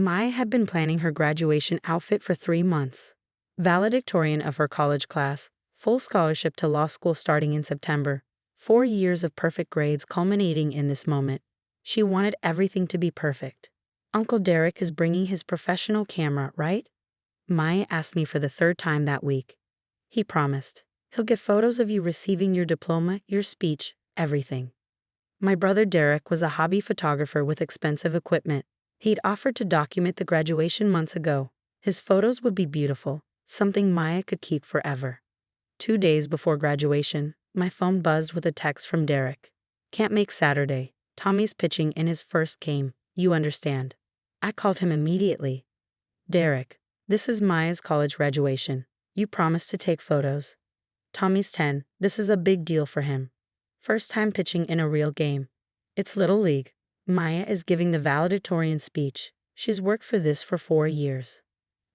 Maya had been planning her graduation outfit for 3 months. Valedictorian of her college class, full scholarship to law school starting in September, 4 years of perfect grades culminating in this moment. She wanted everything to be perfect. Uncle Derek is bringing his professional camera, right? Maya asked me for the 3rd time that week. He promised. He'll get photos of you receiving your diploma, your speech, everything. My brother Derek was a hobby photographer with expensive equipment. He'd offered to document the graduation months ago. His photos would be beautiful, something Maya could keep forever. 2 days before graduation, my phone buzzed with a text from Derek. Can't make Saturday. Tommy's pitching in his first game, you understand. I called him immediately. Derek, this is Maya's college graduation. You promised to take photos. Tommy's 10, this is a big deal for him. First time pitching in a real game. It's Little League. Maya is giving the valedictorian speech. She's worked for this for 4 years.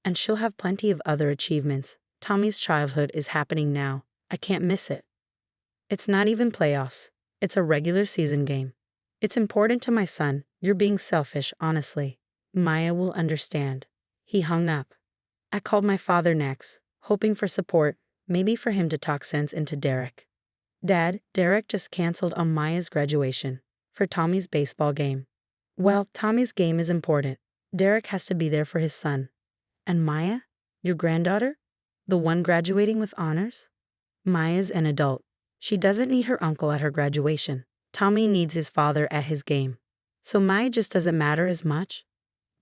And she'll have plenty of other achievements. Tommy's childhood is happening now. I can't miss it. It's not even playoffs. It's a regular season game. It's important to my son. You're being selfish, honestly. Maya will understand. He hung up. I called my father next, hoping for support, maybe for him to talk sense into Derek. Dad, Derek just canceled on Maya's graduation for Tommy's baseball game. Well, Tommy's game is important. Derek has to be there for his son. And Maya? Your granddaughter? The one graduating with honors? Maya's an adult. She doesn't need her uncle at her graduation. Tommy needs his father at his game. So Maya just doesn't matter as much?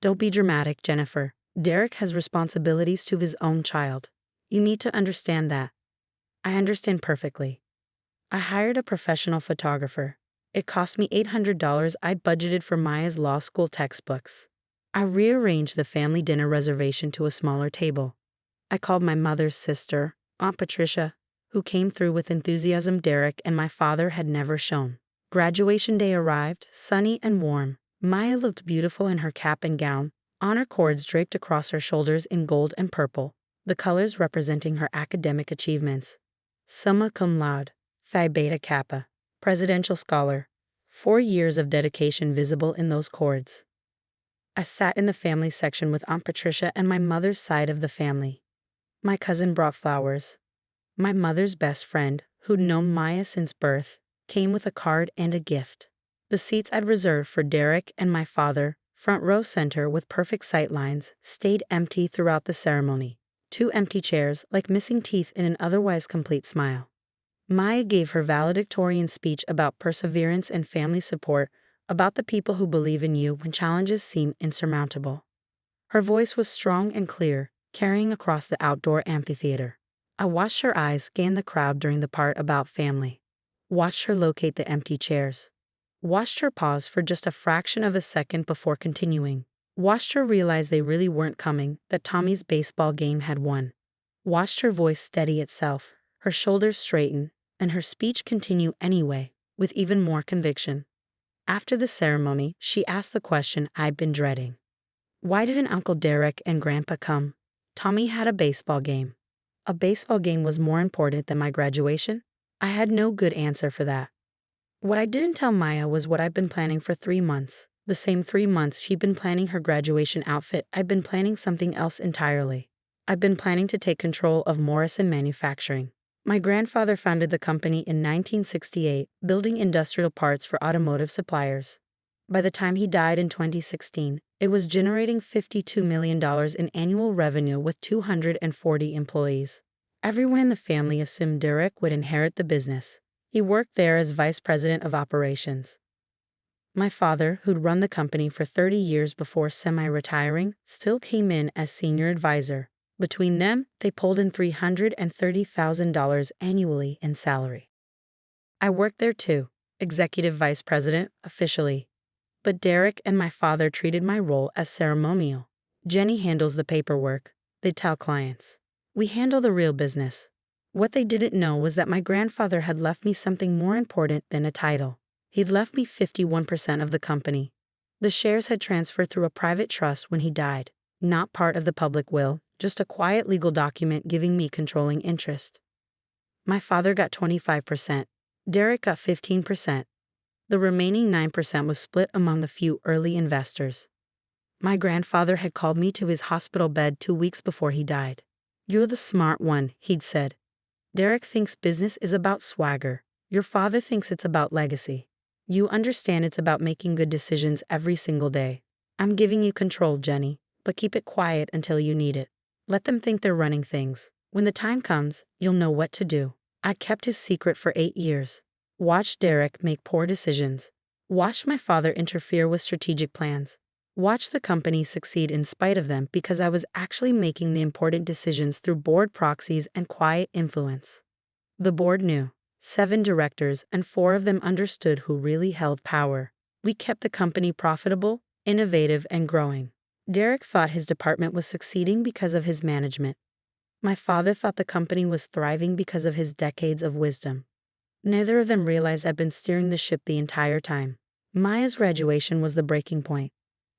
Don't be dramatic, Jennifer. Derek has responsibilities to his own child. You need to understand that. I understand perfectly. I hired a professional photographer. It cost me $800 I budgeted for Maya's law school textbooks. I rearranged the family dinner reservation to a smaller table. I called my mother's sister, Aunt Patricia, who came through with enthusiasm Derek and my father had never shown. Graduation day arrived, sunny and warm. Maya looked beautiful in her cap and gown, honor cords draped across her shoulders in gold and purple, the colors representing her academic achievements. Summa cum laude, Phi Beta Kappa, presidential scholar, 4 years of dedication visible in those cords. I sat in the family section with Aunt Patricia and my mother's side of the family. My cousin brought flowers. My mother's best friend, who'd known Maya since birth, came with a card and a gift. The seats I'd reserved for Derek and my father, front row center with perfect sight lines, stayed empty throughout the ceremony. 2 empty chairs, like missing teeth in an otherwise complete smile. Maya gave her valedictorian speech about perseverance and family support, about the people who believe in you when challenges seem insurmountable. Her voice was strong and clear, carrying across the outdoor amphitheater. I watched her eyes scan the crowd during the part about family. Watched her locate the empty chairs. Watched her pause for just a fraction of a second before continuing. Watched her realize they really weren't coming, that Tommy's baseball game had won. Watched her voice steady itself, her shoulders straighten, and her speech continue anyway, with even more conviction. After the ceremony, she asked the question I'd been dreading. Why didn't Uncle Derek and Grandpa come? Tommy had a baseball game. A baseball game was more important than my graduation? I had no good answer for that. What I didn't tell Maya was what I'd been planning for 3 months. The same 3 months she'd been planning her graduation outfit, I'd been planning something else entirely. I'd been planning to take control of Morrison Manufacturing. My grandfather founded the company in 1968, building industrial parts for automotive suppliers. By the time he died in 2016, it was generating $52 million in annual revenue with 240 employees. Everyone in the family assumed Derek would inherit the business. He worked there as vice president of operations. My father, who'd run the company for 30 years before semi-retiring, still came in as senior advisor. Between them, they pulled in $330,000 annually in salary. I worked there too, executive vice president, officially. But Derek and my father treated my role as ceremonial. Jenny handles the paperwork, they tell clients. We handle the real business. What they didn't know was that my grandfather had left me something more important than a title. He'd left me 51% of the company. The shares had transferred through a private trust when he died, not part of the public will, just a quiet legal document giving me controlling interest. My father got 25%. Derek got 15%. The remaining 9% was split among the few early investors. My grandfather had called me to his hospital bed 2 weeks before he died. "You're the smart one," he'd said. "Derek thinks business is about swagger. Your father thinks it's about legacy. You understand it's about making good decisions every single day. I'm giving you control, Jenny, but keep it quiet until you need it. Let them think they're running things. When the time comes, you'll know what to do." I kept his secret for 8 years. Watched Derek make poor decisions. Watched my father interfere with strategic plans. Watched the company succeed in spite of them because I was actually making the important decisions through board proxies and quiet influence. The board knew. 7 directors, and 4 of them understood who really held power. We kept the company profitable, innovative, and growing. Derek thought his department was succeeding because of his management. My father thought the company was thriving because of his decades of wisdom. Neither of them realized I'd been steering the ship the entire time. Maya's graduation was the breaking point.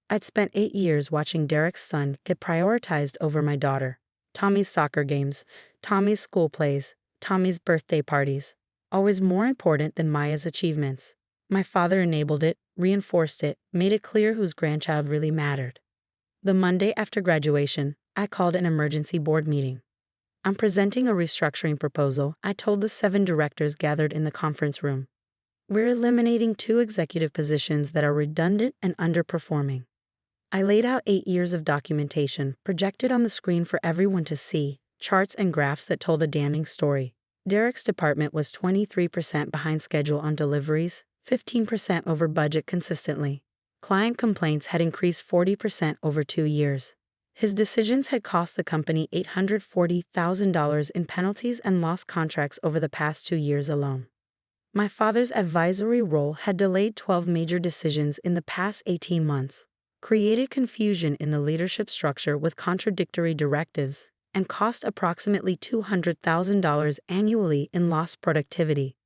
I'd spent 8 years watching Derek's son get prioritized over my daughter. Tommy's soccer games, Tommy's school plays, Tommy's birthday parties, always more important than Maya's achievements. My father enabled it, reinforced it, made it clear whose grandchild really mattered. The Monday after graduation, I called an emergency board meeting. "I'm presenting a restructuring proposal," I told the 7 directors gathered in the conference room. "We're eliminating 2 executive positions that are redundant and underperforming." I laid out 8 years of documentation, projected on the screen for everyone to see, charts and graphs that told a damning story. Derek's department was 23% behind schedule on deliveries, 15% over budget consistently. Client complaints had increased 40% over 2 years. His decisions had cost the company $840,000 in penalties and lost contracts over the past 2 years alone. My father's advisory role had delayed 12 major decisions in the past 18 months, created confusion in the leadership structure with contradictory directives, and cost approximately $200,000 annually in lost productivity.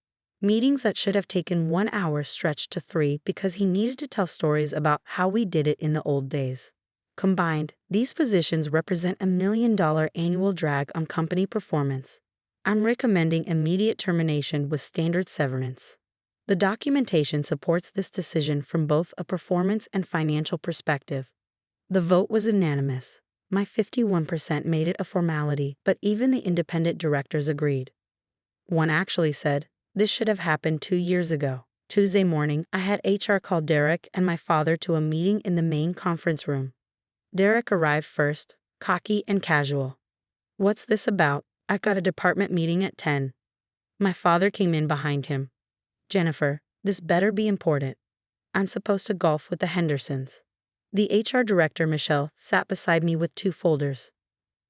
Meetings that should have taken 1 hour stretched to 3 because he needed to tell stories about how we did it in the old days. Combined, these positions represent $1 million annual drag on company performance. I'm recommending immediate termination with standard severance. The documentation supports this decision from both a performance and financial perspective. The vote was unanimous. My 51% made it a formality, but even the independent directors agreed. One actually said, "This should have happened 2 years ago." Tuesday morning, I had HR call Derek and my father to a meeting in the main conference room. Derek arrived first, cocky and casual. "What's this about? I got a department meeting at 10. My father came in behind him. "Jennifer, this better be important. I'm supposed to golf with the Hendersons." The HR director, Michelle, sat beside me with 2 folders.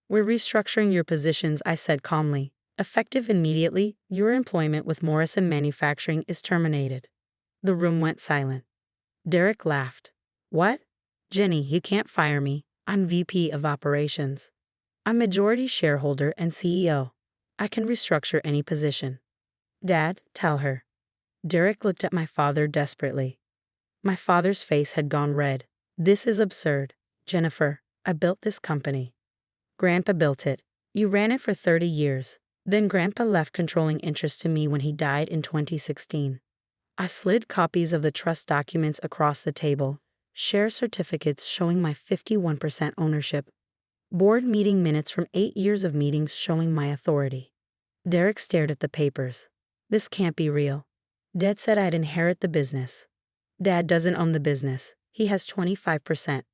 "We're restructuring your positions," I said calmly. "Effective immediately, your employment with Morrison Manufacturing is terminated." The room went silent. Derek laughed. "What? Jenny, you can't fire me. I'm VP of Operations. I'm majority shareholder and CEO. I can restructure any position." "Dad, tell her." Derek looked at my father desperately. My father's face had gone red. "This is absurd. Jennifer, I built this company." "Grandpa built it. You ran it for 30 years. Then Grandpa left controlling interest to me when he died in 2016. I slid copies of the trust documents across the table, share certificates showing my 51% ownership, board meeting minutes from 8 years of meetings showing my authority. Derek stared at the papers. "This can't be real. Dad said I'd inherit the business." "Dad doesn't own the business. He has 25%.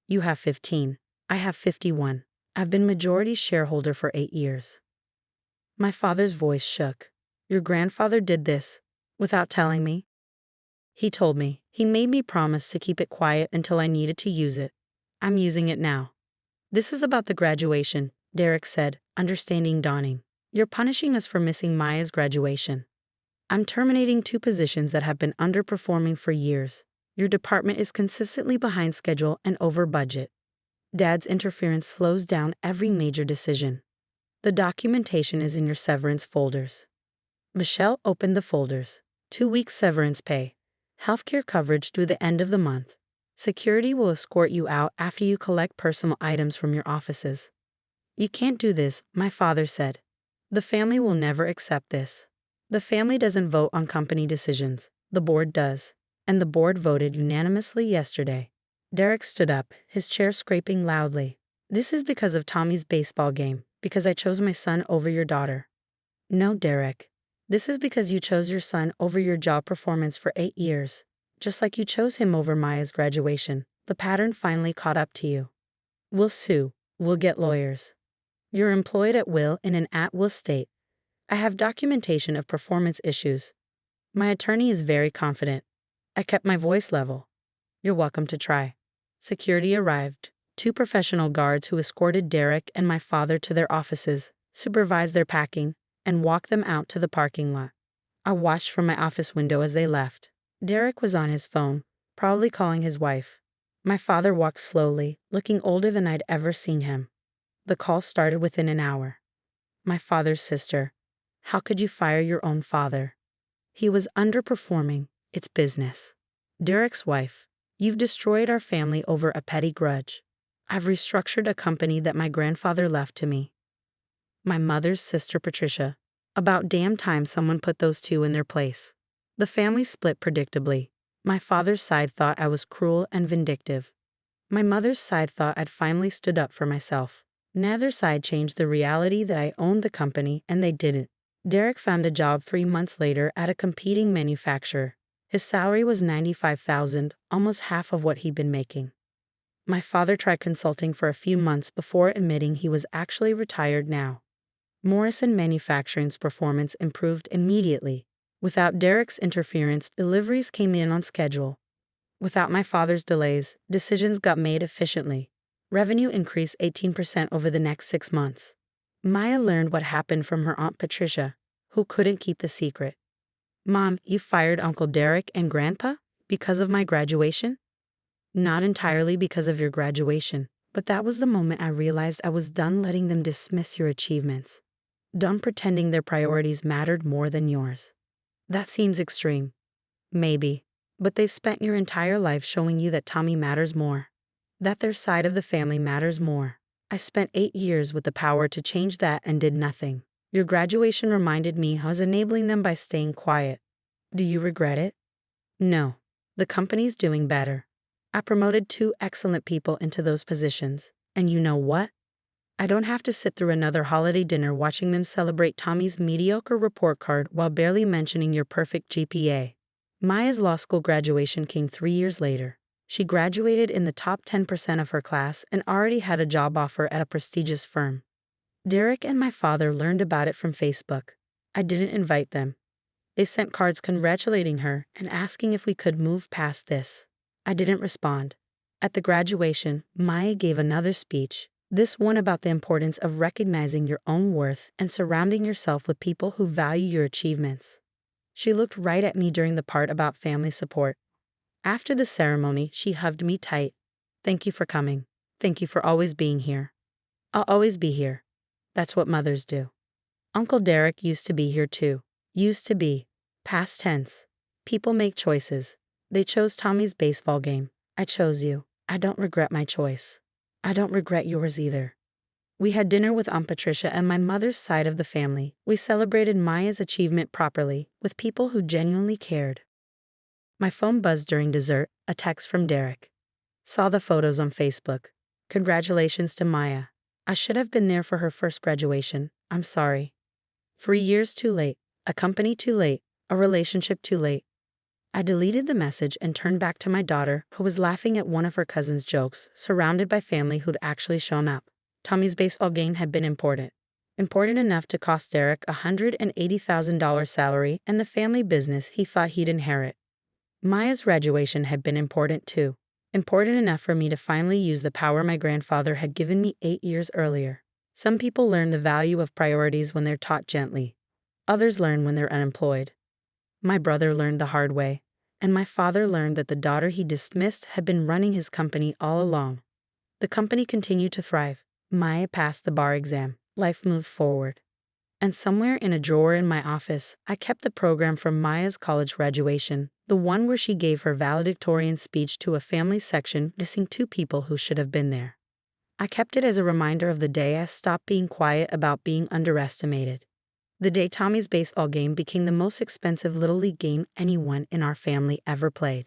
You have 15. I have 51. I've been majority shareholder for 8 years." My father's voice shook. "Your grandfather did this without telling me?" "He told me. He made me promise to keep it quiet until I needed to use it. I'm using it now." "This is about the graduation," Derek said, understanding dawning. "You're punishing us for missing Maya's graduation. I'm terminating 2 positions that have been underperforming for years. Your department is consistently behind schedule and over budget. Dad's interference slows down every major decision. The documentation is in your severance folders." Michelle opened the folders. 2 weeks severance pay. Healthcare coverage through the end of the month. Security will escort you out after you collect personal items from your offices. "You can't do this," my father said. "The family will never accept this. The family doesn't vote on company decisions. The board does. And the board voted unanimously yesterday." Derek stood up, his chair scraping loudly. This is because of Tommy's baseball game, because I chose my son over your daughter. No, Derek. This is because you chose your son over your job performance for 8 years. Just like you chose him over Maya's graduation. The pattern finally caught up to you. We'll sue. We'll get lawyers. You're employed at will in an at-will state. I have documentation of performance issues. My attorney is very confident. I kept my voice level. You're welcome to try. Security arrived. 2 professional guards who escorted Derek and my father to their offices, supervised their packing, and walked them out to the parking lot. I watched from my office window as they left. Derek was on his phone, probably calling his wife. My father walked slowly, looking older than I'd ever seen him. The call started within an hour. My father's sister. How could you fire your own father? He was underperforming. It's business. Derek's wife. You've destroyed our family over a petty grudge. I've restructured a company that my grandfather left to me. My mother's sister Patricia. About damn time someone put those 2 in their place. The family split predictably. My father's side thought I was cruel and vindictive. My mother's side thought I'd finally stood up for myself. Neither side changed the reality that I owned the company, and they didn't. Derek found a job 3 months later at a competing manufacturer. His salary was $95,000, almost half of what he'd been making. My father tried consulting for a few months before admitting he was actually retired now. Morrison Manufacturing's performance improved immediately. Without Derek's interference, deliveries came in on schedule. Without my father's delays, decisions got made efficiently. Revenue increased 18% over the next 6 months. Maya learned what happened from her Aunt Patricia, who couldn't keep the secret. Mom, you fired Uncle Derek and Grandpa because of my graduation? Not entirely because of your graduation, but that was the moment I realized I was done letting them dismiss your achievements. Done pretending their priorities mattered more than yours. That seems extreme. Maybe. But they've spent your entire life showing you that Tommy matters more. That their side of the family matters more. I spent 8 years with the power to change that and did nothing. Your graduation reminded me I was enabling them by staying quiet. Do you regret it? No. The company's doing better. I promoted 2 excellent people into those positions. And you know what? I don't have to sit through another holiday dinner watching them celebrate Tommy's mediocre report card while barely mentioning your perfect GPA. Maya's law school graduation came 3 years later. She graduated in the top 10% of her class and already had a job offer at a prestigious firm. Derek and my father learned about it from Facebook. I didn't invite them. They sent cards congratulating her and asking if we could move past this. I didn't respond. At the graduation, Maya gave another speech, this one about the importance of recognizing your own worth and surrounding yourself with people who value your achievements. She looked right at me during the part about family support. After the ceremony, she hugged me tight. Thank you for coming. Thank you for always being here. I'll always be here. That's what mothers do. Uncle Derek used to be here too. Used to be. Past tense. People make choices. They chose Tommy's baseball game. I chose you. I don't regret my choice. I don't regret yours either. We had dinner with Aunt Patricia and my mother's side of the family. We celebrated Maya's achievement properly, with people who genuinely cared. My phone buzzed during dessert, a text from Derek. Saw the photos on Facebook. Congratulations to Maya. I should have been there for her first graduation. I'm sorry. 3 years too late. A company too late. A relationship too late. I deleted the message and turned back to my daughter, who was laughing at one of her cousin's jokes, surrounded by family who'd actually shown up. Tommy's baseball game had been important. Important enough to cost Derek a $180,000 salary and the family business he thought he'd inherit. Maya's graduation had been important too. Important enough for me to finally use the power my grandfather had given me 8 years earlier. Some people learn the value of priorities when they're taught gently. Others learn when they're unemployed. My brother learned the hard way, and my father learned that the daughter he dismissed had been running his company all along. The company continued to thrive. Maya passed the bar exam. Life moved forward. And somewhere in a drawer in my office, I kept the program from Maya's college graduation, the one where she gave her valedictorian speech to a family section missing 2 people who should have been there. I kept it as a reminder of the day I stopped being quiet about being underestimated. The day Tommy's baseball game became the most expensive Little League game anyone in our family ever played.